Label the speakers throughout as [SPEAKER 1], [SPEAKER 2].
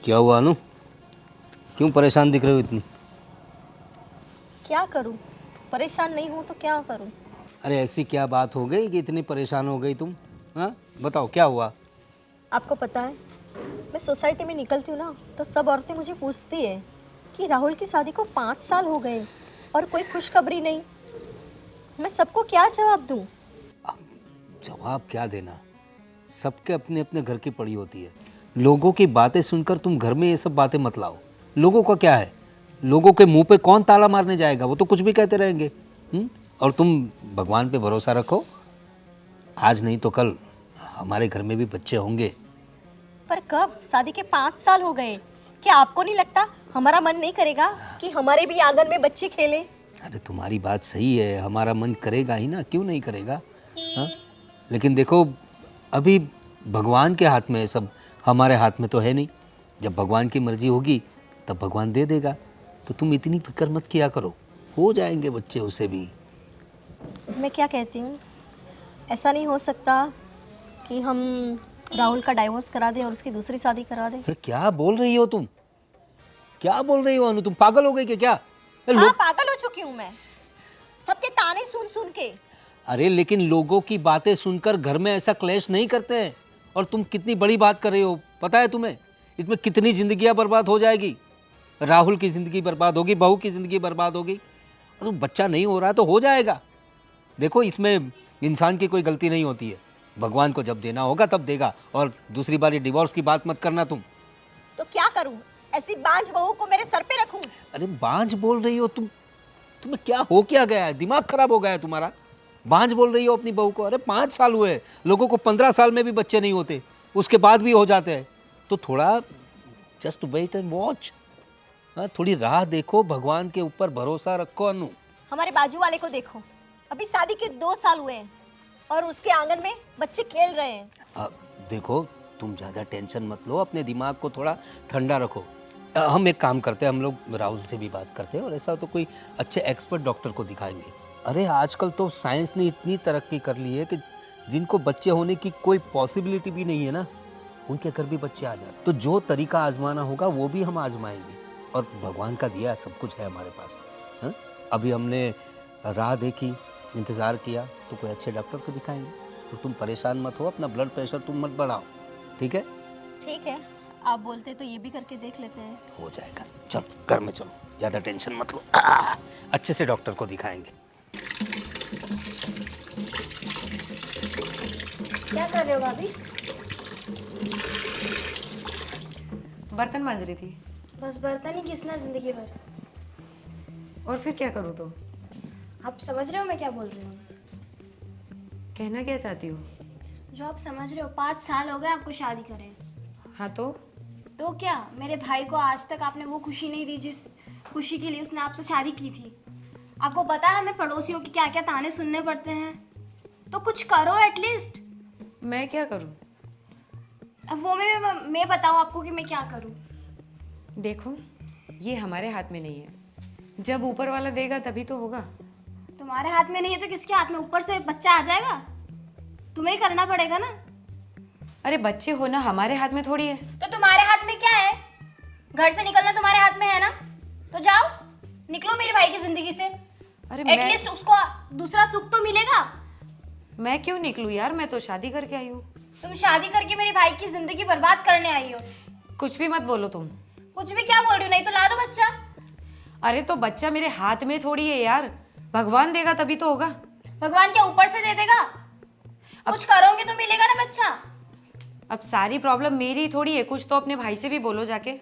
[SPEAKER 1] क्या हुआ अनु? क्यों परेशान दिख रहे हो इतनी?
[SPEAKER 2] क्या करूं? परेशान नहीं हूं तो क्या करूं?
[SPEAKER 1] अरे ऐसी क्या बात हो गई कि इतनी परेशान हो गई तुम? हाँ, बताओ क्या हुआ?
[SPEAKER 2] आपको पता है, मैं सोसाइटी में निकलती हूँ ना तो सब औरतें मुझे पूछती है कि राहुल की शादी को 5 साल हो गए और कोई खुशखबरी नहीं। मैं सबको क्या जवाब दूं?
[SPEAKER 1] अब जवाब क्या देना? सबके अपने अपने घर की पड़ी होती है। लोगों की बातें सुनकर तुम घर में ये सब बातें मत लाओ। लोगों का क्या है? लोगों के मुंह पे कौन ताला मारने जाएगा? वो तो कुछ भी कहते रहेंगे। और तुम भगवान पे भरोसा रखो, आज नहीं तो कल हमारे घर में भी बच्चे होंगे।
[SPEAKER 2] पर कब? शादी के 5 साल हो गए। क्या आपको नहीं लगता हमारा मन नहीं करेगा कि हमारे भी आंगन में बच्चे खेलें?
[SPEAKER 1] अरे तुम्हारी बात सही है, हमारा मन करेगा ही ना, क्यों नहीं करेगा? हाँ, लेकिन देखो अभी भगवान के हाथ में है सब, हमारे हाथ में तो है नहीं। जब भगवान की मर्जी होगी तब भगवान दे देगा। तो तुम इतनी फिक्र मत किया करो, हो जाएंगे बच्चे उसे भी।
[SPEAKER 2] मैं क्या कहती हूँ, ऐसा नहीं हो सकता कि हम राहुल का डाइवोर्स करा दें और उसकी दूसरी शादी करा दें?
[SPEAKER 1] अरे क्या बोल रही हो तुम? क्या बोल रही हो अनु? तुम पागल हो गई क्या? क्या
[SPEAKER 2] हाँ, पागल हो चुकी हूँ मैं, सबके ताने सुन सुन के।
[SPEAKER 1] अरे लेकिन लोगों की बातें सुनकर घर में ऐसा क्लेश नहीं करते हैं। और तुम कितनी बड़ी बात कर रही हो, पता है तुम्हें? इसमें कितनी जिंदगियां बर्बाद हो जाएगी। राहुल की ज़िंदगी बर्बाद होगी, बहू की ज़िंदगी बर्बाद होगी। तो बच्चा नहीं हो रहा तो हो जाएगा। देखो इसमें इंसान की कोई गलती नहीं होती है। भगवान को जब देना होगा तब देगा। और दूसरी बार ये डिवोर्स की बात मत करना तुम।
[SPEAKER 2] तो क्या करूं? ऐसी बांझ बहू को मेरे सर पे रखूं?
[SPEAKER 1] अरे बांझ बोल रही हो तुम? तुम्हें क्या हो क्या गया है? दिमाग खराब हो गया है तुम्हारा? बांझ बोल रही हो अपनी बहू को? अरे 5 साल हुए, लोगों को 15 साल में भी बच्चे नहीं होते, उसके बाद भी हो जाते हैं। तो थोड़ा जस्ट वेट एंड वॉच। हाँ, थोड़ी राह देखो, भगवान के ऊपर भरोसा रखो अनु।
[SPEAKER 2] हमारे बाजू वाले को देखो, अभी शादी के 2 साल हुए हैं और उसके आंगन में बच्चे खेल रहे हैं।
[SPEAKER 1] अब देखो, तुम ज़्यादा टेंशन मत लो, अपने दिमाग को थोड़ा ठंडा रखो। हम एक काम करते हैं, हम लोग राहुल से भी बात करते हैं और ऐसा तो कोई अच्छे एक्सपर्ट डॉक्टर को दिखाएंगे। अरे आजकल तो साइंस ने इतनी तरक्की कर ली है कि जिनको बच्चे होने की कोई पॉसिबिलिटी भी नहीं है ना, उनके घर भी बच्चे आ जाते। तो जो तरीका आजमाना होगा वो भी हम आजमाएंगे। और भगवान का दिया सब कुछ है हमारे पास। हाँ, अभी हमने राह देखी, इंतज़ार किया, तो कोई अच्छे डॉक्टर को दिखाएंगे। तो तुम परेशान मत हो, अपना ब्लड प्रेशर तुम मत बढ़ाओ, ठीक है?
[SPEAKER 2] ठीक है, आप बोलते तो ये भी करके देख लेते हैं।
[SPEAKER 1] हो जाएगा। चलो घर में चलो, ज़्यादा टेंशन मत लो। अच्छे से डॉक्टर को दिखाएंगे।
[SPEAKER 2] क्या कर रहे हो भाभी?
[SPEAKER 3] बर्तन मांज रही थी।
[SPEAKER 4] बस बर्तन ही घिसना जिंदगी भर।
[SPEAKER 3] और फिर क्या करूँ तो?
[SPEAKER 4] आप समझ रहे हो मैं क्या बोल रही हूँ?
[SPEAKER 3] कहना क्या चाहती हो?
[SPEAKER 4] जो आप समझ रहे हो, 5 साल हो गए आपको शादी करें।
[SPEAKER 3] हाँ तो
[SPEAKER 4] क्या मेरे भाई को आज तक आपने वो खुशी नहीं दी जिस खुशी के लिए उसने आपसे शादी की थी? आपको पता है हमें पड़ोसियों की क्या क्या ताने सुनने पड़ते हैं? तो कुछ करो एटलीस्ट।
[SPEAKER 3] मैं क्या करूँ?
[SPEAKER 4] अब वो मैं बताऊँ आपको कि मैं क्या करूँ?
[SPEAKER 3] देखो, ये हमारे हाथ में नहीं है। जब ऊपर वाला देगा तभी तो होगा।
[SPEAKER 4] तुम्हारे हाथ में नहीं है तो किसके हाथ में? ऊपर से बच्चा आ जाएगा, तुम्हें ही करना पड़ेगा ना।
[SPEAKER 3] अरे बच्चे होना हमारे हाथ में थोड़ी है।
[SPEAKER 4] तो तुम्हारे हाथ में क्या है? घर से निकलना तुम्हारे हाथ में है ना, तो जाओ निकलो मेरे भाई की जिंदगी से।
[SPEAKER 3] अरे
[SPEAKER 4] एटलीस्ट उसको दूसरा सुख तो मिलेगा।
[SPEAKER 3] मैं क्यों निकलूं यार, मैं तो शादी करके आई हूँ।
[SPEAKER 4] तुम शादी करके मेरे भाई की जिंदगी बर्बाद करने आई हो।
[SPEAKER 3] कुछ भी मत बोलो तुम।
[SPEAKER 4] कुछ भी क्या बोल रही हो? नहीं तो ला दो बच्चा।
[SPEAKER 3] अरे तो बच्चा मेरे हाथ में थोड़ी है यार, भगवान देगा तभी तो होगा।
[SPEAKER 4] भगवान क्या ऊपर से दे देगा? कुछ करोगे तो मिलेगा ना बच्चा।
[SPEAKER 3] अब सारी प्रॉब्लम मेरी थोड़ी है, कुछ तो अपने भाई से भी बोलो जाके।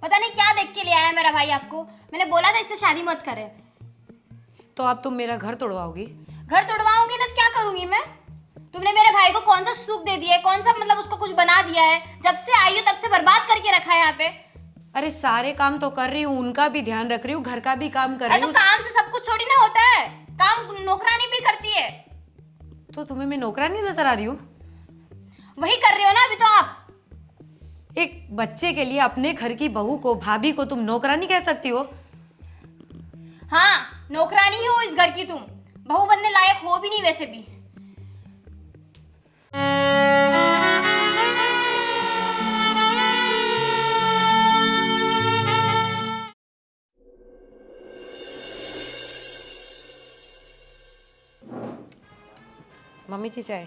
[SPEAKER 4] पता नहीं क्या देख के ले आया मेरा भाई आपको। मैंने बोला था इससे शादी मत करे।
[SPEAKER 3] तो अब तुम मेरा घर तोड़वाओगी?
[SPEAKER 4] घर तोड़वाऊंगी ना, क्या करूंगी मैं? तुमने मेरे भाई को कौन सा सुख दे दिया है, कौन सा मतलब उसको कुछ बना दिया है? जब से आई हो तब से बर्बाद करके रखा है यहाँ पे।
[SPEAKER 3] अरे सारे काम तो कर रही हूँ, उनका भी ध्यान रख रही हूँ, घर का भी काम कर रही
[SPEAKER 4] तो
[SPEAKER 3] हूँ।
[SPEAKER 4] काम से सब कुछ थोड़ी ना होता है, काम नौकरानी भी करती है।
[SPEAKER 3] तो तुम्हें मैं नौकरानी नजर आ रही हूँ?
[SPEAKER 4] वही कर रहे हो ना अभी तो आप।
[SPEAKER 3] एक बच्चे के लिए अपने घर की बहू को, भाभी को तुम नौकरानी कह सकती हो?
[SPEAKER 4] हाँ, नौकरानी ही हो इस घर की तुम। बहू बनने लायक हो भी नहीं वैसे भी।
[SPEAKER 3] मम्मी जी चाय।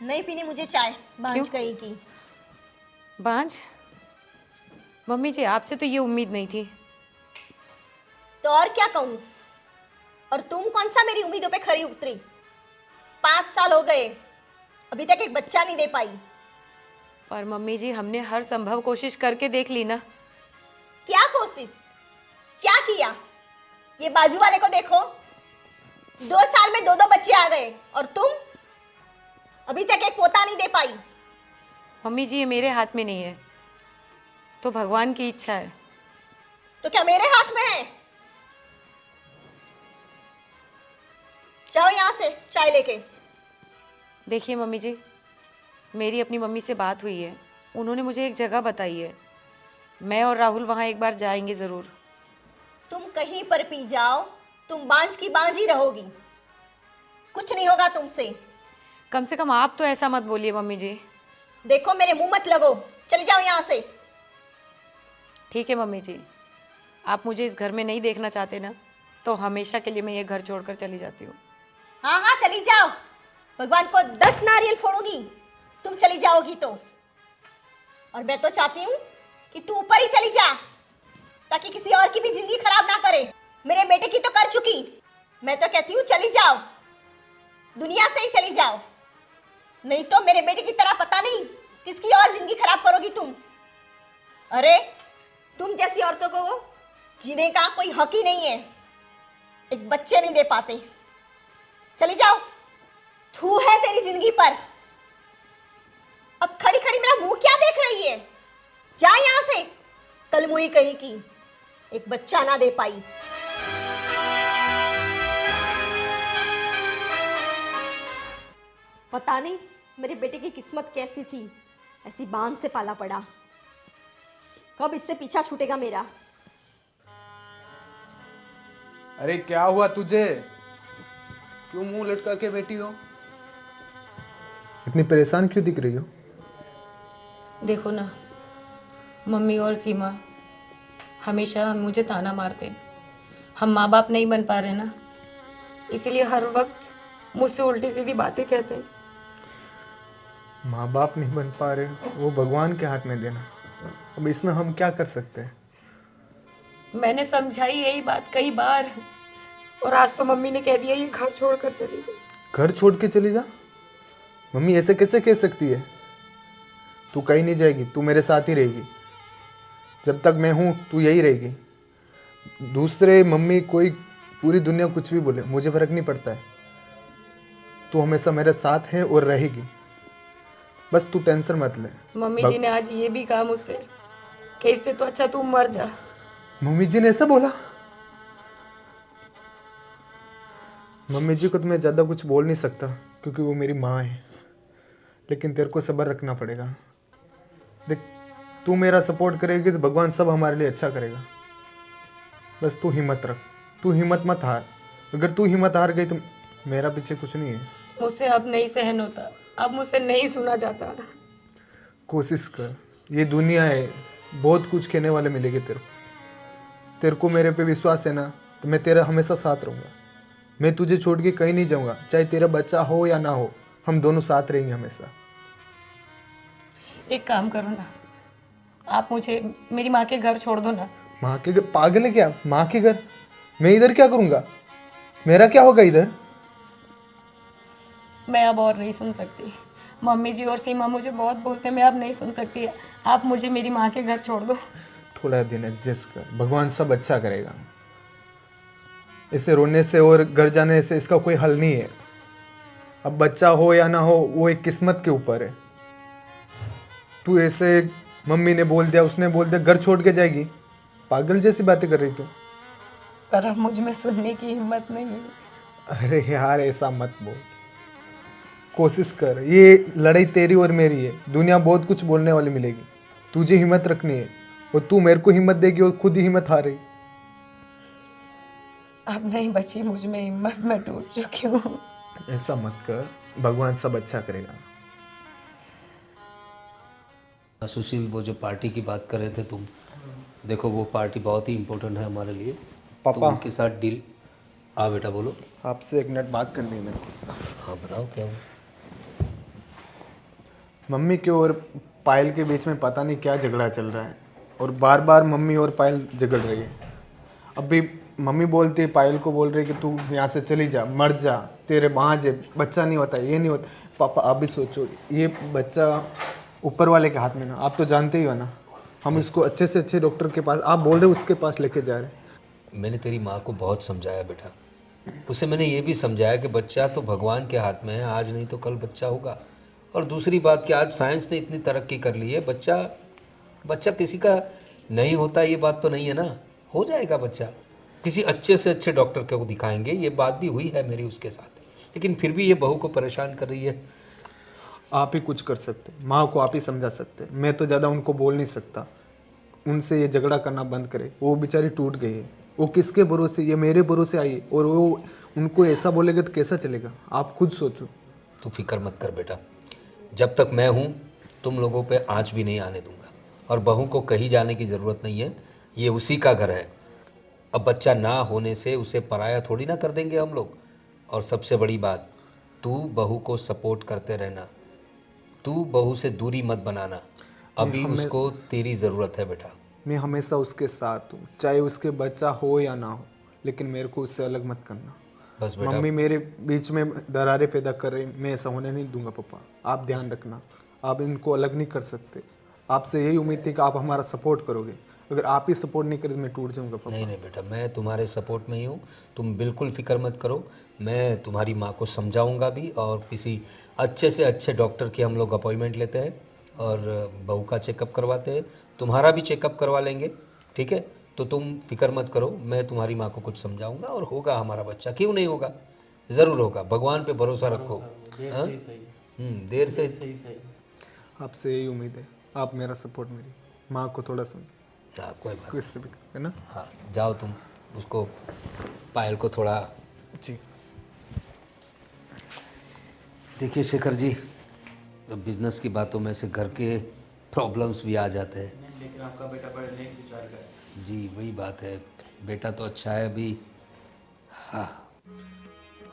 [SPEAKER 2] नहीं पीनी मुझे चाय, बांझ
[SPEAKER 3] क्यों?
[SPEAKER 2] कहीं की।
[SPEAKER 3] बांझ? मम्मी जी आपसे तो ये उम्मीद नहीं थी।
[SPEAKER 2] तो और क्या कहूँ? और तुम कौन सा मेरी उम्मीदों पे खरी उतरी? 5 साल हो गए, अभी तक एक बच्चा नहीं दे पाई।
[SPEAKER 3] पर मम्मी जी हमने हर संभव कोशिश करके देख ली ना।
[SPEAKER 2] क्या कोशिश? क्या किया? ये बाजू वाले को देखो, 2 साल में 2 बच्चे आ गए, और तुम अभी तक एक पोता नहीं दे पाई।
[SPEAKER 3] मम्मी जी ये मेरे हाथ में नहीं है, तो भगवान की इच्छा है।
[SPEAKER 2] तो क्या मेरे हाथ में है? जाओ यहाँ से चाय लेके।
[SPEAKER 3] देखिए मम्मी जी, मेरी अपनी मम्मी से बात हुई है, उन्होंने मुझे एक जगह बताई है, मैं और राहुल वहाँ एक बार जाएंगे ज़रूर।
[SPEAKER 2] तुम कहीं पर पी जाओ, तुम बांझ की बांझ ही रहोगी, कुछ नहीं होगा तुमसे।
[SPEAKER 3] कम से कम आप तो ऐसा मत बोलिए मम्मी जी।
[SPEAKER 2] देखो मेरे मुंह मत लगो, चले जाओ यहाँ से।
[SPEAKER 3] ठीक है मम्मी जी, आप मुझे इस घर में नहीं देखना चाहते ना, तो हमेशा के लिए मैं ये घर छोड़कर चली जाती हूँ।
[SPEAKER 2] हाँ हाँ चली जाओ, भगवान को 10 नारियल फोड़ूंगी तुम चली जाओगी तो। और मैं तो चाहती हूँ कि तू ऊपर ही चली जा, ताकि किसी और की भी जिंदगी खराब ना करे। मेरे बेटे की तो कर चुकी, मैं तो कहती हूँ चली जाओ, दुनिया से ही चली जाओ, नहीं तो मेरे बेटे की तरह पता नहीं किसकी और जिंदगी खराब करोगी तुम। अरे तुम जैसी औरतों को जीने का कोई हक ही नहीं है, एक बच्चे नहीं दे पाते। चली जाओ, थू है तेरी जिंदगी पर। अब खड़ी खड़ी मेरा मुंह क्या देख रही है? जा यहां से, कल मुई कहीं की, एक बच्चा ना दे पाई। पता नहीं मेरे बेटे की किस्मत कैसी थी, ऐसी बांझ से पाला पड़ा। कब इससे पीछा छूटेगा मेरा?
[SPEAKER 5] अरे क्या हुआ तुझे? क्यों मुंह लटका के बैठी हो? इतनी परेशान क्यों दिख रही हो?
[SPEAKER 3] देखो ना, मम्मी और सीमा हमेशा मुझे ताना मारते, हम माँ बाप नहीं बन पा रहे ना, इसीलिए हर वक्त मुझसे उल्टी सीधी बातें कहते हैं।
[SPEAKER 5] माँ बाप नहीं बन पा रहे, वो भगवान के हाथ में देना। अब इसमें हम क्या कर सकते हैं?
[SPEAKER 3] मैंने समझाई यही बात कई बार, और आज तो मम्मी ने कह दिया ये घर छोड़कर चली जाए।
[SPEAKER 5] घर छोड़ के चली जा? मम्मी ऐसे कैसे कह सकती है? तू कहीं नहीं जाएगी, तू मेरे साथ ही रहेगी। जब तक मैं हूँ तू यही रहेगी। दूसरे मम्मी कोई पूरी दुनिया कुछ भी बोले, मुझे फर्क नहीं पड़ता है। तू हमेशा मेरे साथ है और रहेगी, बस तू टेंशन मत ले।
[SPEAKER 3] मम्मी जी ने आज ये भी कहा मुझसे कि इससे तो अच्छा तू मर जा।
[SPEAKER 5] मम्मी जी ने ऐसा बोला? मम्मी जी को तो मैं ज़्यादा कुछ बोल नहीं सकता क्योंकि वो मेरी माँ है, लेकिन तेरे को सब्र रखना पड़ेगा। देख, तू मेरा सपोर्ट करेगी तो भगवान सब हमारे लिए अच्छा करेगा। बस तू हिम्मत रख, तू हिम्मत मत हार। अगर तू हिम्मत हार गई तो मेरा पीछे कुछ नहीं है।
[SPEAKER 3] मुझसे अब नहीं सहन होता, अब मुझसे नहीं सुना जाता।
[SPEAKER 5] कोशिश कर, ये दुनिया है, बहुत कुछ कहने वाले मिलेंगे तेरे को। तेरे को मेरे पे विश्वास है ना, तो मैं तेरा हमेशा साथ रहूँगा। मैं तुझे छोड़ के कहीं नहीं जाऊँगा, चाहे तेरा बच्चा हो या ना हो, हम दोनों साथ रहेंगे हमेशा।
[SPEAKER 3] एक काम करो ना, आप मुझे मेरी माँ के घर छोड़ दो ना।
[SPEAKER 5] माँ के घर? पागल है क्या? माँ के घर? मैं इधर क्या करूँगा? मेरा क्या होगा इधर?
[SPEAKER 3] मैं अब और नहीं सुन सकती, मम्मी जी और सीमा मुझे बहुत बोलते हैं, मैं अब नहीं सुन सकती। आप मुझे मेरी माँ के घर छोड़ दो।
[SPEAKER 5] थोड़ा दिन एडजस्ट कर, भगवान सब अच्छा करेगा। इसे रोने से और घर जाने से इसका कोई हल नहीं है। अब बच्चा हो या ना हो वो एक किस्मत के ऊपर है। तू ऐसे मम्मी ने बोल दिया, उसने बोल दिया, घर छोड़ के जाएगी? पागल जैसी बातें कर रही तू।
[SPEAKER 3] पर अब मुझ में सुनने की हिम्मत नहीं है।
[SPEAKER 5] अरे यार ऐसा मत बोल, कोशिश कर। ये लड़ाई तेरी और मेरी है, दुनिया बहुत कुछ बोलने वाली मिलेगी, तुझे हिम्मत रखनी है। और तू मेरे को हिम्मत देगी और खुद ही हिम्मत हार रही।
[SPEAKER 3] अब नहीं बची मुझ में हिम्मत, मैं टूट चुकी हूँ।
[SPEAKER 5] ऐसा मत कर, भगवान सब अच्छा करेगा।
[SPEAKER 1] सुशील, वो जो पार्टी की बात कर रहे थे तुम, देखो वो पार्टी बहुत ही इम्पोर्टेंट है हमारे लिए।
[SPEAKER 5] पापा।
[SPEAKER 1] तुम उनके साथ डील। हाँ बेटा बोलो।
[SPEAKER 5] आपसे एक मिनट बात करनी है मेरे को।
[SPEAKER 1] हाँ बताओ क्या हुआ?
[SPEAKER 5] मम्मी के और पायल के बीच में पता नहीं क्या झगड़ा चल रहा है, और बार बार मम्मी और पायल झगड़ रही है। अभी मम्मी बोलती है, पायल को बोल रही है कि तू यहाँ से चली जा, मर जा, तेरे भांज है, बच्चा नहीं होता, ये नहीं होता। पापा आप भी सोचो, ये बच्चा ऊपर वाले के हाथ में ना, आप तो जानते ही हो ना। हम इसको अच्छे से अच्छे डॉक्टर के पास, आप बोल रहे हो उसके पास लेके जा रहे हैं।
[SPEAKER 1] मैंने तेरी माँ को बहुत समझाया बेटा, उसे मैंने ये भी समझाया कि बच्चा तो भगवान के हाथ में है, आज नहीं तो कल बच्चा होगा। और दूसरी बात कि आज साइंस ने इतनी तरक्की कर ली है, बच्चा किसी का नहीं होता ये बात तो नहीं है ना, हो जाएगा बच्चा। किसी अच्छे से अच्छे डॉक्टर को दिखाएंगे, ये बात भी हुई है मेरी उसके साथ, लेकिन फिर भी ये बहू को परेशान कर रही है।
[SPEAKER 5] आप ही कुछ कर सकते, माँ को आप ही समझा सकते, मैं तो ज़्यादा उनको बोल नहीं सकता। उनसे ये झगड़ा करना बंद करे, वो बेचारी टूट गई है, वो किसके भरोसे, ये मेरे भरोसे आई है, और वो उनको ऐसा बोलेगा तो कैसा चलेगा, आप खुद सोचो।
[SPEAKER 1] तू फिक्र मत कर बेटा, जब तक मैं हूँ तुम लोगों पे आँच भी नहीं आने दूंगा। और बहू को कहीं जाने की ज़रूरत नहीं है, ये उसी का घर है। अब बच्चा ना होने से उसे पराया थोड़ी ना कर देंगे हम लोग। और सबसे बड़ी बात, तू बहू को सपोर्ट करते रहना, तू बहू से दूरी मत बनाना, अभी उसको तेरी ज़रूरत है बेटा।
[SPEAKER 5] मैं हमेशा उसके साथ हूँ, चाहे उसके बच्चा हो या ना हो, लेकिन मेरे को उससे अलग मत करना।
[SPEAKER 1] बस बेटा,
[SPEAKER 5] मम्मी मेरे बीच में दरारें पैदा कर रही, मैं ऐसा होने नहीं दूंगा। पापा आप ध्यान रखना, आप इनको अलग नहीं कर सकते। आपसे यही उम्मीद थी कि आप हमारा सपोर्ट करोगे, अगर आप ही सपोर्ट नहीं करें तो मैं टूट जाऊंगा। पापा
[SPEAKER 1] नहीं नहीं बेटा, मैं तुम्हारे सपोर्ट में ही हूँ, तुम बिल्कुल फिक्र मत करो। मैं तुम्हारी माँ को समझाऊंगा भी, और किसी अच्छे से अच्छे डॉक्टर की हम लोग अपॉइंटमेंट लेते हैं और बहू का चेकअप करवाते हैं, तुम्हारा भी चेकअप करवा लेंगे, ठीक है? तो तुम फिक्र मत करो, मैं तुम्हारी माँ को कुछ समझाऊंगा और होगा हमारा बच्चा, क्यों नहीं होगा, ज़रूर होगा। भगवान पे भरोसा रखो। हाँ? देर से सही।
[SPEAKER 5] आपसे यही उम्मीद है, आप मेरा सपोर्ट, मेरी माँ को थोड़ा समझ,
[SPEAKER 1] हाँ कोई बात
[SPEAKER 5] किससे भी है ना।
[SPEAKER 1] हाँ, जाओ तुम उसको, पायल को थोड़ा।
[SPEAKER 5] जी
[SPEAKER 1] देखिए शेखर जी, बिजनेस की बातों में से घर के प्रॉब्लम्स भी आ जाते हैं,
[SPEAKER 6] लेकिन आपका बेटा बड़े नेक विचार का है।
[SPEAKER 1] जी वही बात है। बेटा तो अच्छा है अभी। हाँ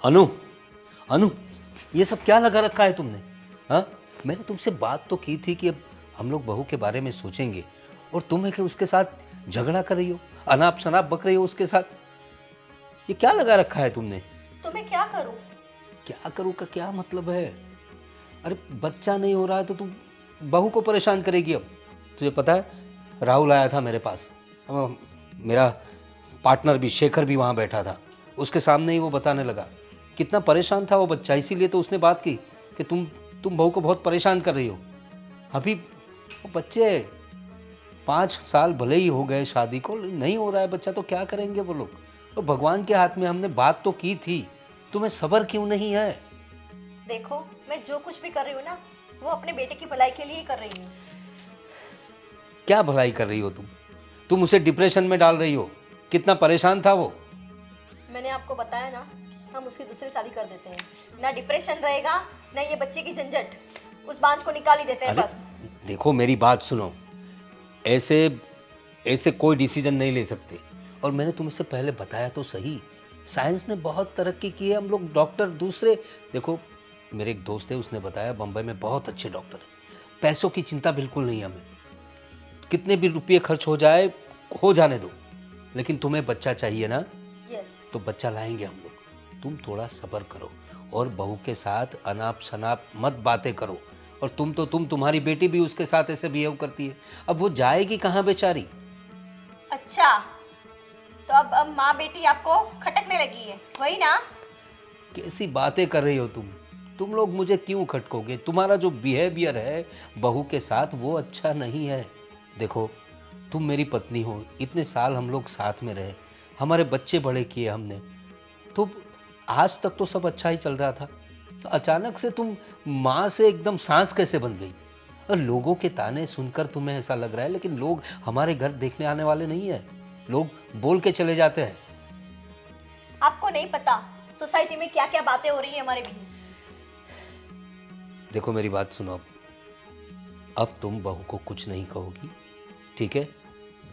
[SPEAKER 1] अनु, ये सब क्या लगा रखा है तुमने? हाँ, मैंने तुमसे बात तो की थी कि अब हम लोग बहू के बारे में सोचेंगे, और तुम है कि उसके साथ झगड़ा कर रही हो, अनाप शनाप बक रही हो उसके साथ। ये क्या लगा रखा है तुमने?
[SPEAKER 2] तो मैं क्या करूं?
[SPEAKER 1] क्या करूँ का क्या मतलब है? अरे बच्चा नहीं हो रहा है तो तुम बहू को परेशान करेगी। अब तुझे पता है, राहुल आया था मेरे पास, मेरा पार्टनर भी, शेखर भी वहाँ बैठा था, उसके सामने ही वो बताने लगा कितना परेशान था वो बच्चा। इसीलिए तो उसने बात की कि तुम बहू को बहुत परेशान कर रही हो। अभी वो बच्चे 5 साल भले ही हो गए शादी को, नहीं हो रहा है बच्चा, तो क्या करेंगे वो लोग? और भगवान के हाथ में, हमने बात तो की थी, तुम्हें सब्र क्यों नहीं है?
[SPEAKER 2] देखो, मैं जो कुछ भी कर रही हूँ ना, वो अपने बेटे की भलाई के लिए ही कर रही हूँ।
[SPEAKER 1] क्या भलाई कर रही हो तुम उसे डिप्रेशन में डाल रही हो। कितना परेशान था वो।
[SPEAKER 2] मैंने आपको बताया ना, हम उसकी दूसरी शादी कर देते हैं, ना डिप्रेशन रहेगा ना ये बच्चे की झंझट, उस बांझ को निकाल ही देते हैं बस।
[SPEAKER 1] देखो मेरी बात सुनो, ऐसे कोई डिसीजन नहीं ले सकते। और मैंने तुमसे पहले बताया तो सही, साइंस ने बहुत तरक्की की है, हम लोग डॉक्टर दूसरे, देखो मेरे एक दोस्त है, उसने बताया बम्बई में बहुत अच्छे डॉक्टर हैं, पैसों की चिंता बिल्कुल नहीं हमें, कितने भी रुपये खर्च हो जाए, हो जाने दो, लेकिन तुम्हें बच्चा चाहिए ना,
[SPEAKER 2] यस।
[SPEAKER 1] तो बच्चा लाएंगे हम लोग। तुम थोड़ा सब्र करो और बहू के साथ अनाप शनाप मत बातें करो। और तुम्हारी बेटी भी उसके साथ ऐसे बिहेव करती है, अब वो जाएगी कहाँ बेचारी?
[SPEAKER 2] अच्छा, तो अब माँ बेटी आपको खटकने लगी है, वही ना?
[SPEAKER 1] कैसी बातें कर रही हो तुम लोग मुझे क्यों खटकोगे? तुम्हारा जो बिहेवियर है बहू के साथ वो अच्छा नहीं है। देखो तुम मेरी पत्नी हो, इतने साल हम लोग साथ में रहे, हमारे बच्चे बड़े किए हमने, तो आज तक तो सब अच्छा ही चल रहा था, तो अचानक से तुम माँ से एकदम सांस कैसे बन गई? और लोगों के ताने सुनकर तुम्हें ऐसा लग रहा है, लेकिन लोग हमारे घर देखने आने वाले नहीं है, लोग बोल के चले जाते हैं।
[SPEAKER 2] आपको नहीं पता सोसाइटी में क्या क्या बातें हो रही है हमारे बीच।
[SPEAKER 1] देखो मेरी बात सुनो, अब तुम बहू को कुछ नहीं कहोगी, ठीक है?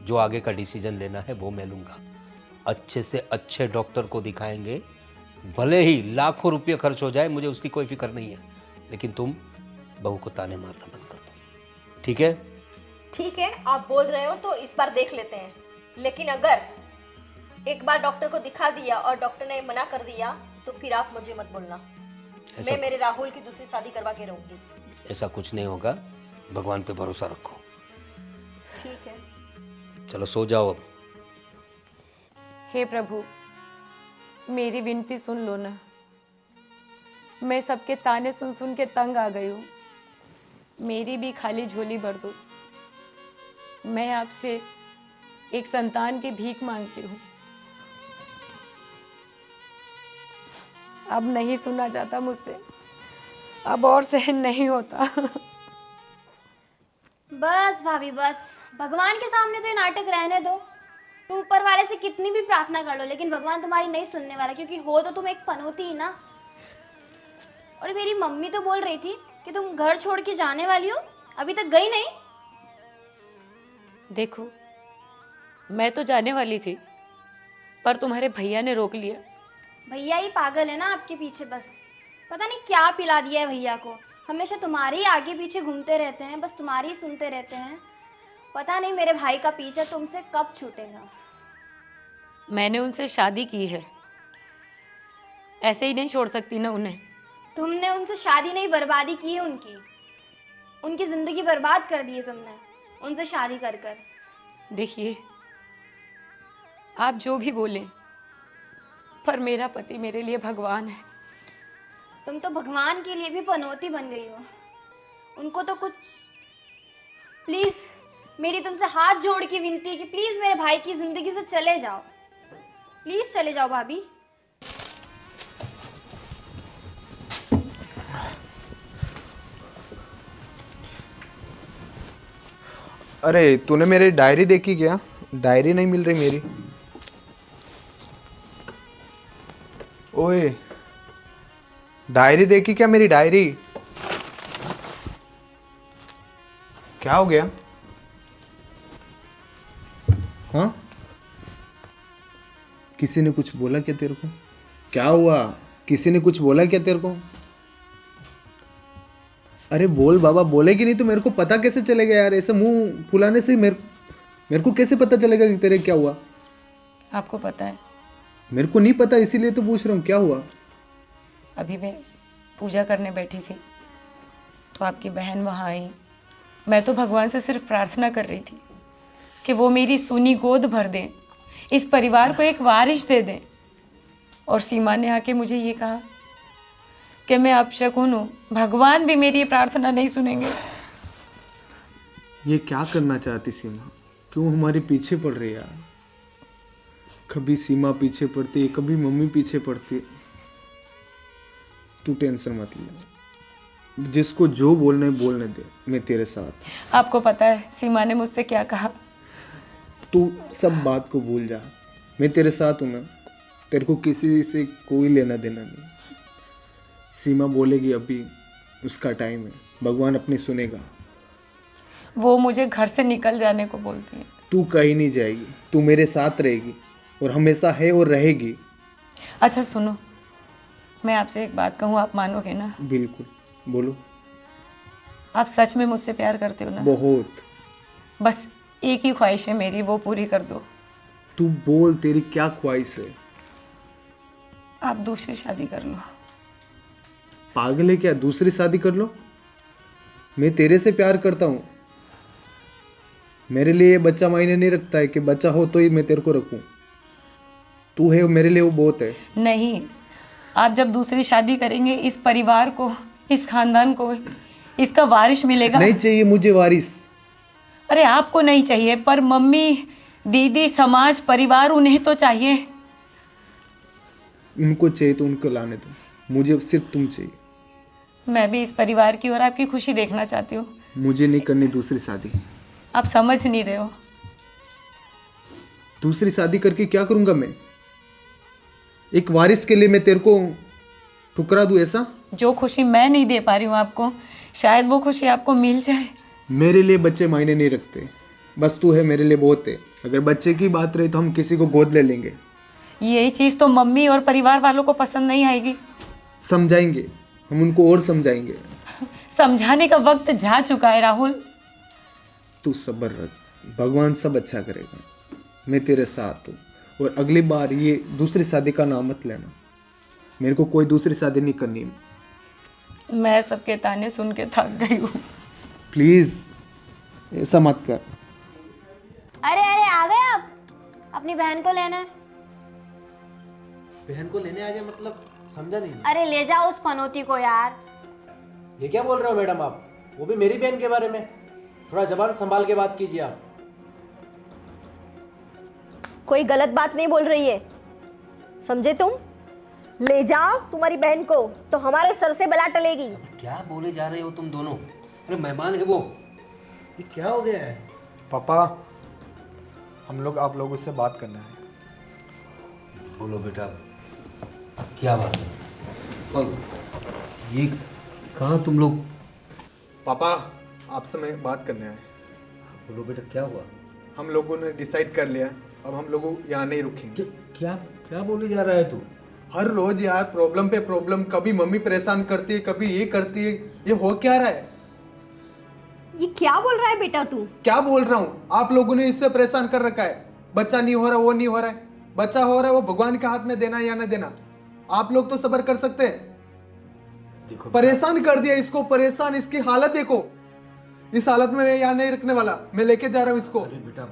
[SPEAKER 1] जो आगे का डिसीजन लेना है वो मैं लूँगा, अच्छे से अच्छे डॉक्टर को दिखाएंगे, भले ही लाखों रुपये खर्च हो जाए, मुझे उसकी कोई फिक्र नहीं है, लेकिन तुम बहू को ताने मारना बंद कर दो, ठीक है?
[SPEAKER 2] ठीक है, आप बोल रहे हो तो इस बार देख लेते हैं, लेकिन अगर एक बार डॉक्टर को दिखा दिया और डॉक्टर ने मना कर दिया तो फिर आप मुझे मत बोलना। मैं मेरे राहुल की दूसरी शादी करवा के रहूंगी।
[SPEAKER 1] ऐसा कुछ नहीं होगा, भगवान पे भरोसा रखो।
[SPEAKER 2] ठीक है,
[SPEAKER 1] चलो सो जाओ अब।
[SPEAKER 3] हे प्रभु, मेरी विनती सुन लो ना। मैं सबके ताने सुन सुन के तंग आ गई हूँ। मेरी भी खाली झोली भर दो। मैं आपसे एक संतान की भीख मांगती हूँ। अब नहीं सुना जाता मुझसे, अब और सहन नहीं होता।
[SPEAKER 4] बस भाभी बस, भगवान के सामने तो ये नाटक रहने दो। तुम ऊपर वाले से कितनी भी प्रार्थना कर लो, लेकिन भगवान तुम्हारी नहीं सुनने वाला, क्योंकि हो तो तुम एक पनौती ही ना। और मेरी मम्मी तो बोल रही थी कि तुम घर छोड़ के जाने वाली हो, अभी तक गई नहीं।
[SPEAKER 3] देखो, मैं तो जाने वाली थी, पर तुम्हारे भैया ने रोक लिया।
[SPEAKER 4] भैया ही पागल है ना आपके पीछे, बस पता नहीं क्या पिला दिया है भैया को। हमेशा तुम्हारे ही आगे पीछे घूमते रहते हैं, बस तुम्हारी ही सुनते रहते हैं। पता नहीं मेरे भाई का पीछा तुमसे कब छूटेगा।
[SPEAKER 3] मैंने उनसे शादी की है, ऐसे ही नहीं छोड़ सकती ना उन्हें।
[SPEAKER 4] तुमने उनसे शादी नहीं, बर्बादी की है उनकी ज़िंदगी बर्बाद कर दी है तुमने उनसे शादी कर कर।
[SPEAKER 3] देखिए, आप जो भी बोलें, पर मेरा पति मेरे लिए भगवान है।
[SPEAKER 4] तुम तो भगवान के लिए भी पनौती बन गई हो। उनको तो कुछ, प्लीज़ मेरी तुमसे हाथ जोड़ के विनती है कि प्लीज़ मेरे भाई की ज़िंदगी से चले जाओ, प्लीज़ चले जाओ भाभी।
[SPEAKER 5] अरे तूने मेरी डायरी देखी क्या? डायरी नहीं मिल रही मेरी। ओए, डायरी देखी क्या मेरी डायरी? क्या हो गया? हाँ, किसी ने कुछ बोला क्या तेरे को? क्या हुआ? किसी ने कुछ बोला क्या तेरे को? अरे बोल बाबा, बोलेगी नहीं तो मेरे को पता कैसे चलेगा यार? ऐसे मुंह फुलाने से मेरे को कैसे पता चलेगा कि तेरे क्या हुआ?
[SPEAKER 3] आपको पता है,
[SPEAKER 5] मेरे को नहीं पता, इसीलिए तो पूछ रहा हूँ, क्या हुआ?
[SPEAKER 3] अभी मैं पूजा करने बैठी थी तो आपकी बहन वहाँ आई। मैं तो भगवान से सिर्फ प्रार्थना कर रही थी कि वो मेरी सूनी गोद भर दें, इस परिवार को एक वारिस दे दें। और सीमा ने आके मुझे ये कहा कि मैं अपशकुन हूँ, भगवान भी मेरी ये प्रार्थना नहीं सुनेंगे।
[SPEAKER 5] ये क्या करना चाहती सीमा? क्यों हमारे पीछे पड़ रही है यार? कभी सीमा पीछे पड़ती है, कभी मम्मी पीछे पड़ती है। तू टेंशन मत ले, जिसको जो बोलने बोलने दे, मैं तेरे साथ।
[SPEAKER 3] आपको पता है सीमा ने मुझसे क्या कहा?
[SPEAKER 5] तू सब बात को भूल जा, मैं तेरे साथ हूँ ना। तेरे को किसी से कोई लेना देना नहीं। सीमा बोलेगी अभी उसका टाइम है, भगवान अपनी सुनेगा।
[SPEAKER 3] वो मुझे घर से निकल जाने को बोलती है।
[SPEAKER 5] तू कहीं नहीं जाएगी, तू मेरे साथ रहेगी और हमेशा है और रहेगी।
[SPEAKER 3] अच्छा सुनो, मैं आपसे एक बात कहूँ, आप मानोगे ना?
[SPEAKER 5] बिल्कुल, बोलो।
[SPEAKER 3] आप सच में मुझसे प्यार करते हो ना?
[SPEAKER 5] बहुत।
[SPEAKER 3] बस एक ही ख्वाहिश है मेरी, वो पूरी कर दो।
[SPEAKER 5] तू बोल, तेरी क्या ख्वाहिश है?
[SPEAKER 3] आप दूसरी शादी कर लो।
[SPEAKER 5] पागल है क्या? दूसरी शादी कर लो? मैं तेरे से प्यार करता हूँ। मेरे लिए बच्चा मायने नहीं रखता है कि बच्चा हो तो ही मैं तेरे को रखूं। तू है मेरे लिए, वो बहुत है।
[SPEAKER 3] नहीं, आप जब दूसरी शादी करेंगे, इस परिवार को, इस खानदान को इसका वारिस मिलेगा।
[SPEAKER 5] नहीं चाहिए मुझे वारिस।
[SPEAKER 3] अरे आपको नहीं चाहिए, पर मम्मी, दीदी, समाज, परिवार, उन्हें तो चाहिए।
[SPEAKER 5] उनको चाहिए तो उनको लाने दो, मुझे सिर्फ तुम चाहिए।
[SPEAKER 3] मैं भी इस परिवार की और आपकी खुशी देखना चाहती हूँ।
[SPEAKER 5] मुझे नहीं करनी दूसरी शादी।
[SPEAKER 3] आप समझ नहीं रहे हो।
[SPEAKER 5] दूसरी शादी करके क्या करूंगा मैं? एक वारिस के लिए मैं तेरे को ठुकरा दूं ऐसा?
[SPEAKER 3] जो खुशी मैं नहीं दे पा रही हूँ आपको, शायद वो खुशी आपको मिल जाए।
[SPEAKER 5] मेरे लिए बच्चे मायने नहीं रखते, बस तू है मेरे लिए बहुत है। अगर बच्चे की बात रही तो हम किसी को गोद ले लेंगे।
[SPEAKER 3] यही चीज़ तो मम्मी और परिवार वालों को पसंद नहीं आएगी।
[SPEAKER 5] समझाएंगे, हम उनको और समझाएंगे।
[SPEAKER 3] समझाने का वक्त जा चुका है राहुल।
[SPEAKER 5] तू सब्र रख, भगवान सब अच्छा करेगा। मैं तेरे साथ हूँ, और अगली बार ये दूसरी शादी का नाम मत लेना। मेरे को कोई दूसरी शादी नहीं करनी।
[SPEAKER 3] मैं सबके ताने सुन के थक गई हूँ।
[SPEAKER 5] प्लीज ऐसा मत कर।
[SPEAKER 4] अरे अरे आ गए आप, अपनी बहन को लेने।
[SPEAKER 6] बहन को लेने आ गए मतलब समझा नहीं।
[SPEAKER 4] अरे ले जाओ उस पनौती को यार।
[SPEAKER 6] ये क्या बोल रहे हो मैडम आप, वो भी मेरी बहन के बारे में? थोड़ा जबान संभाल के बात कीजिए आप।
[SPEAKER 2] कोई गलत बात नहीं बोल रही है, समझे तुम? ले जाओ तुम्हारी बहन को तो हमारे सर से बला टलेगी।
[SPEAKER 1] क्या बोले जा रहे हो तुम दोनों? अरे मेहमान है वो।
[SPEAKER 6] ये क्या हो गया है?
[SPEAKER 5] पापा, हम लोग आप लोगों से बात करना है।
[SPEAKER 1] बोलो बेटा, क्या बात है? और ये कहाँ तुम लोग?
[SPEAKER 5] पापा, आपसे मैं बात करने आए।
[SPEAKER 1] बोलो बेटा, क्या हुआ?
[SPEAKER 5] हम लोगों ने डिसाइड कर लिया, अब हम लोग यहाँ नहीं रुकेंगे।
[SPEAKER 1] क्या क्या बोले जा रहा है तू?
[SPEAKER 5] हर रोज यार प्रॉब्लम पे प्रॉब्लम, कभी मम्मी परेशान करती है, कभी ये करती है। ये हो क्या रहा है?
[SPEAKER 2] ये क्या बोल रहा है बेटा तू?
[SPEAKER 5] क्या बोल रहा हूँ? आप लोगों ने इससे परेशान कर रखा है। बच्चा नहीं हो रहा, वो नहीं हो रहा है। बच्चा हो रहा है, वो भगवान के हाथ में देना या ना देना। आप लोग तो सब्र कर सकते हैं।
[SPEAKER 1] देखो
[SPEAKER 5] परेशान कर दिया इसको, परेशान। इसकी हालत देखो। इस हालत में मैं यहाँ नहीं रखने वाला, मैं लेके जा रहा हूँ इसको।
[SPEAKER 1] अरे बेटा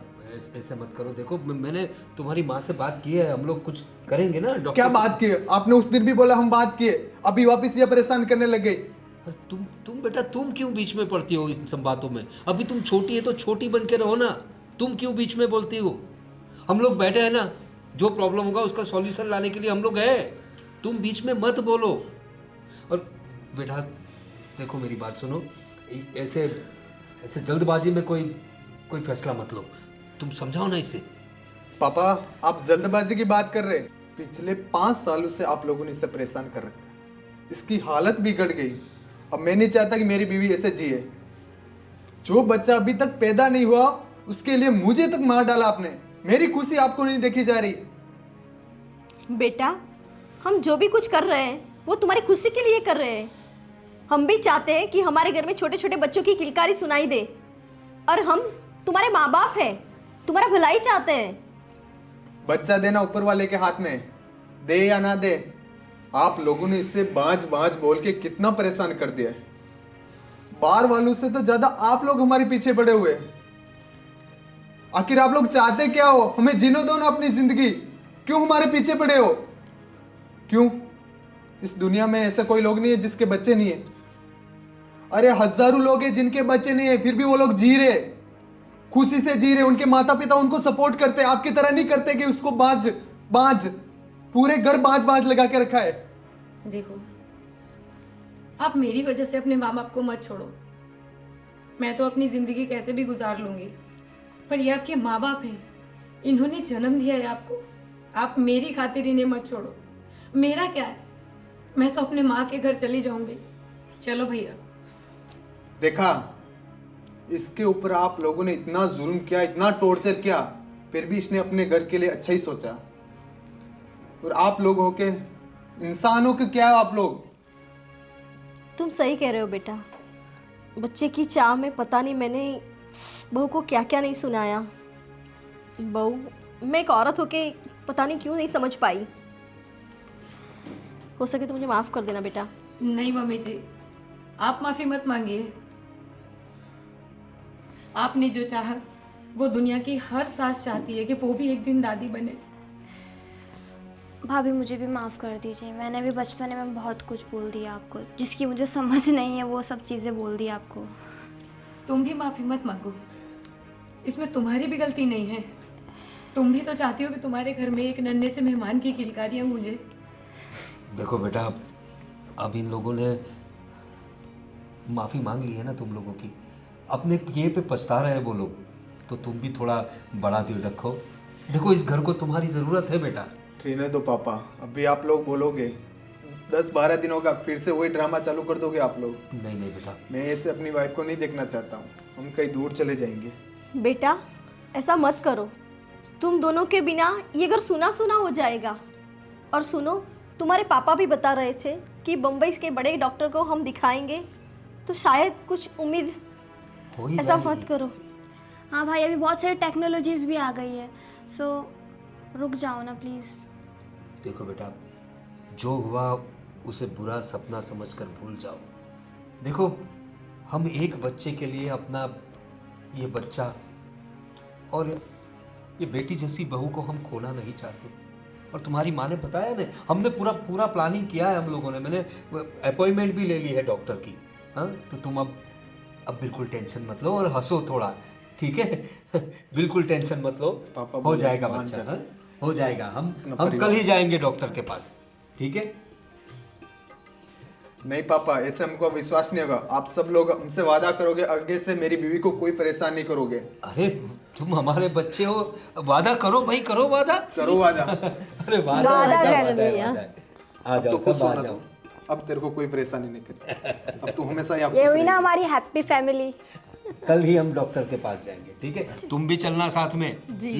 [SPEAKER 1] ऐसे मत करो। देखो मैंने तुम्हारी माँ से बात की है, हम लोग कुछ करेंगे ना डॉक्टर।
[SPEAKER 5] क्या बात की है? आपने उस दिन भी बोला हम बात किए, अभी वापस ये परेशान करने लग गई।
[SPEAKER 1] पर तुम बेटा, तुम क्यों बीच में पड़ती हो इन सब बातों में? अभी तुम छोटी है तो छोटी बन के रहो ना। तुम क्यों बीच में बोलती हो? हम लोग बैठे हैं ना, जो प्रॉब्लम होगा उसका सॉल्यूशन लाने के लिए हम लोग हैं। तुम बीच में मत बोलो। और बेटा देखो, मेरी बात सुनो, ऐसे ऐसे जल्दबाजी में कोई फैसला मत लो। तुम समझाओ ना इसे।
[SPEAKER 5] पापा, आप जल्दबाजी की बात कर रहे हैं। पिछले 5 सालों से आप लोगों ने इसे परेशान कर रखा है। इसकी हालत बिगड़ गई। अब मैं नहीं चाहता कि मेरी बीवी ऐसे जिए। जो बच्चा अभी तक पैदा नहीं हुआ उसके लिए मुझे तक मार डाला आपने। मेरी खुशी आपको नहीं देखी जा रही।
[SPEAKER 2] बेटा, हम जो भी कुछ कर रहे हैं वो तुम्हारी खुशी के लिए कर रहे हैं। हम भी चाहते हैं कि हमारे घर में छोटे छोटे बच्चों की किलकारी सुनाई दे, और हम तुम्हारे माँ बाप हैं, तुम्हारा भलाई चाहते हैं।
[SPEAKER 5] बच्चा देना ऊपर वाले के हाथ में, दे या ना दे। आप लोगों ने इससे बाँझ बाँझ बोल के कितना परेशान कर दिया है। बाहर वालों से तो ज्यादा आप लोग हमारे पीछे पड़े हुए। आखिर आप लोग चाहते क्या हो? हमें जीने दो ना अपनी जिंदगी। क्यों हमारे पीछे पड़े हो? क्यों? इस दुनिया में ऐसा कोई लोग नहीं है जिसके बच्चे नहीं है। अरे हजारों लोग हैं जिनके बच्चे नहीं है, फिर भी वो लोग जी रहे, खुशी से जी रहे। उनके माता पिता उनको सपोर्ट करते, आपकी तरह नहीं करते कि उसको बाज पूरे घर बाज लगा के रखा है।
[SPEAKER 3] देखो, आप मेरी वजह से अपने माँ बाप को मत छोड़ो। मैं तो अपनी ज़िंदगी कैसे भी गुजार लूँगी, पर ये आपके माँ बाप हैं, इन्होंने जन्म दिया है आपको। आप मेरी खातिर इन्हें मत छोड़ो। मेरा क्या है, मैं तो अपने माँ के घर चली जाऊँगी। चलो भैया।
[SPEAKER 5] देखा, इसके ऊपर आप लोगों ने इतना जुल्म किया, इतना टॉर्चर किया, फिर भी इसने अपने घर के लिए अच्छा ही सोचा। और आप लोग हो के इंसानों के क्या आप लोग?
[SPEAKER 2] तुम सही कह रहे हो बेटा। बच्चे की चाह में पता नहीं मैंने बहू को क्या क्या नहीं सुनाया। बहू, मैं एक औरत होके पता नहीं क्यों नहीं समझ पाई। हो सके तो मुझे माफ़ कर देना बेटा।
[SPEAKER 3] नहीं मम्मी जी, आप माफ़ी मत मांगिए। आपने जो चाहा वो दुनिया की हर सास चाहती है कि वो भी एक दिन दादी बने।
[SPEAKER 4] भाभी मुझे भी माफ़ कर दीजिए। मैंने भी बचपन में बहुत कुछ बोल दिया आपको, जिसकी मुझे समझ नहीं है, वो सब चीज़ें बोल दी आपको।
[SPEAKER 3] तुम भी माफ़ी मत मांगो, इसमें तुम्हारी भी गलती नहीं है। तुम भी तो चाहती हो कि तुम्हारे घर में एक नन्हे से मेहमान की किलकारियाँ गूंजे।
[SPEAKER 1] देखो बेटा, अब इन लोगों ने माफ़ी मांग ली है ना तुम लोगों की, अपने ये पे पछता रहे हैं वो लोग, तो तुम भी थोड़ा बड़ा दिल रखो। देखो, इस घर को तुम्हारी ज़रूरत है बेटा।
[SPEAKER 5] रहने दो पापा, अभी आप लोग बोलोगे 10-12 दिनों का फिर से वही ड्रामा चालू कर दोगे आप लोग।
[SPEAKER 1] नहीं नहीं बेटा,
[SPEAKER 5] मैं ऐसे अपनी वाइफ को नहीं देखना चाहता हूँ। हम कहीं दूर चले जाएंगे।
[SPEAKER 2] बेटा, ऐसा मत करो। तुम दोनों के बिना ये घर सुना सुना हो जाएगा। और सुनो, तुम्हारे पापा भी बता रहे थे कि बम्बई के बड़े डॉक्टर को हम दिखाएंगे, तो शायद कुछ उम्मीद।
[SPEAKER 1] हो ही
[SPEAKER 2] ऐसा
[SPEAKER 1] जाएगी।
[SPEAKER 2] मत करो।
[SPEAKER 4] हाँ भाई, अभी बहुत सारी टेक्नोलॉजीज भी आ गई है, सो रुक जाओ ना प्लीज़।
[SPEAKER 1] देखो बेटा, जो हुआ उसे बुरा सपना समझकर भूल जाओ। देखो, हम एक बच्चे के लिए अपना ये बच्चा और ये बेटी जैसी बहू को हम खोना नहीं चाहते। और तुम्हारी माँ ने बताया ना, हमने पूरा प्लानिंग किया है हम लोगों ने। मैंने अपॉइंटमेंट भी ले ली है डॉक्टर की। हाँ, तो तुम अब बिल्कुल टेंशन मत लो और हंसो थोड़ा, ठीक है? बिल्कुल टेंशन मत लो,
[SPEAKER 5] पापा
[SPEAKER 1] हो
[SPEAKER 5] बोले,
[SPEAKER 1] जाएगा
[SPEAKER 5] मान
[SPEAKER 1] बच्चा।
[SPEAKER 5] जा।
[SPEAKER 1] हाँ, हो जाएगा। हम
[SPEAKER 5] परिवार।
[SPEAKER 1] कल ही जाएंगे डॉक्टर के पास, ठीक है?
[SPEAKER 5] नहीं पापा, ऐसे हमको विश्वास नहीं होगा। आप सब लोग हमसे वादा करोगे आगे से मेरी बीवी को कोई परेशान नहीं करोगे।
[SPEAKER 1] अरे तुम हमारे बच्चे हो, वादा करो भाई, करो वादा।
[SPEAKER 5] करो वादा।
[SPEAKER 1] अरे वादा
[SPEAKER 2] वादा
[SPEAKER 1] वादा,
[SPEAKER 2] कर
[SPEAKER 1] वादा है,
[SPEAKER 2] लिया।
[SPEAKER 1] वादा है। आ
[SPEAKER 5] अब
[SPEAKER 1] जाओ,
[SPEAKER 5] तो खुश
[SPEAKER 1] सब आ
[SPEAKER 5] होना
[SPEAKER 1] जाओ।
[SPEAKER 5] तू। अब तेरे को कोई परेशानी नहीं करती। अब तू हमेशा यहाँ
[SPEAKER 4] ये
[SPEAKER 5] खुश
[SPEAKER 4] हुई ना
[SPEAKER 5] रहेगी।
[SPEAKER 4] हमारी हैप्पी फैमिली।
[SPEAKER 1] कल ही हम डॉक्टर के पास जाएंगे, ठीक है? तुम भी चलना साथ में।
[SPEAKER 2] जी।